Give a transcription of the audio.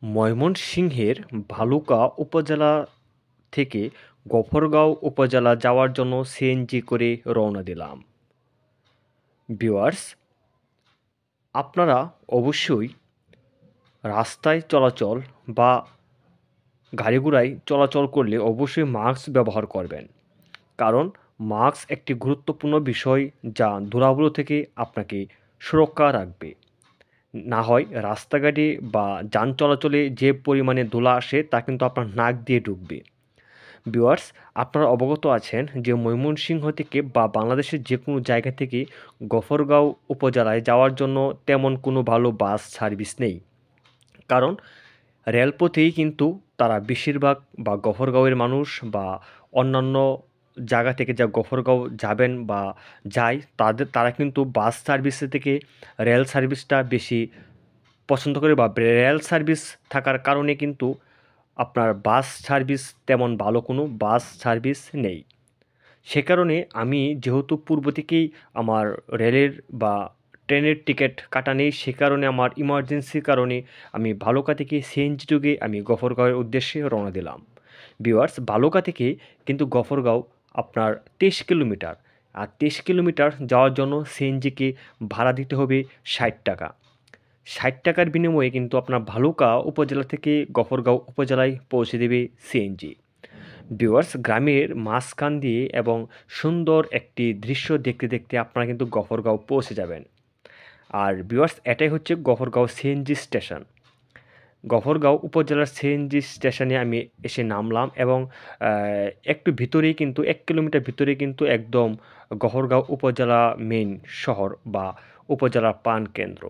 ময়মনসিংহের ভালুকা উপজেলা থেকে গফরগাঁও উপজেলা যাওয়ার জন্য সিএনজি করে রওনা দিলাম। ভিউয়ার্স, আপনারা অবশ্যই রাস্তায় চলাচল বা গাড়ি ঘোড়ায় চলাচল করলে অবশ্যই মাস্ক ব্যবহার করবেন। কারণ মাস্ক একটি গুরুত্বপূর্ণ বিষয় যা ধুলাবালু থেকে আপনাকে সুরক্ষা রাখবে। না হয় রাস্তাঘাটে বা যান চলাচলে যে পরিমাণে ধুলা আসে তা কিন্তু আপনার নাক দিয়ে ঢুকবে। ভিউয়ার্স, আপনারা অবগত আছেন যে ময়মনসিংহ থেকে বা বাংলাদেশের যে কোনো জায়গা থেকে গফরগাঁও উপজেলায় যাওয়ার জন্য তেমন কোনো ভালো বাস সার্ভিস নেই। কারণ রেলপথেই কিন্তু তারা বেশিরভাগ বা গফরগাঁওয়ের মানুষ বা অন্যান্য জায়গা থেকে যা গফরগাঁও যাবেন বা যায় তারা কিন্তু বাস সার্ভিসের থেকে রেল সার্ভিসটা বেশি পছন্দ করে বা রেল সার্ভিস থাকার কারণে কিন্তু আপনার বাস সার্ভিস তেমন ভালো কোনো বাস সার্ভিস নেই। সে কারণে আমি যেহেতু পূর্ব থেকেই আমার রেলের বা ট্রেনের টিকিট কাটা নেই, সে কারণে আমার ইমার্জেন্সির কারণে আমি ভালুকা থেকে সিএনজি যোগে আমি গফরগাঁওয়ের উদ্দেশ্যে রওনা দিলাম। ভিউয়ার্স, ভালুকা থেকে কিন্তু গফরগাঁও আপনার 23 কিলোমিটার। আর 23 কিলোমিটার যাওয়ার জন্য সিএনজিকে ভাড়া দিতে হবে 60 টাকা। 60 টাকার বিনিময়ে কিন্তু আপনার ভালুকা উপজেলা থেকে গফরগাঁও উপজেলায় পৌঁছে দেবে সিএনজি। ভিউয়ার্স, গ্রামের মাঝখান দিয়ে এবং সুন্দর একটি দৃশ্য দেখতে দেখতে আপনারা কিন্তু গফরগাঁও পৌঁছে যাবেন। আর ভিউয়ার্স, এটাই হচ্ছে গফরগাঁও সিএনজি স্টেশন। গফরগাঁও উপজেলার সিএনজি স্টেশনে আমি এসে নামলাম এবং একটু ভিতরেই কিন্তু 1 কিলোমিটার ভিতরেই কিন্তু একদম গফরগাঁও উপজেলা মেইন শহর বা উপজেলার প্রাণকেন্দ্র।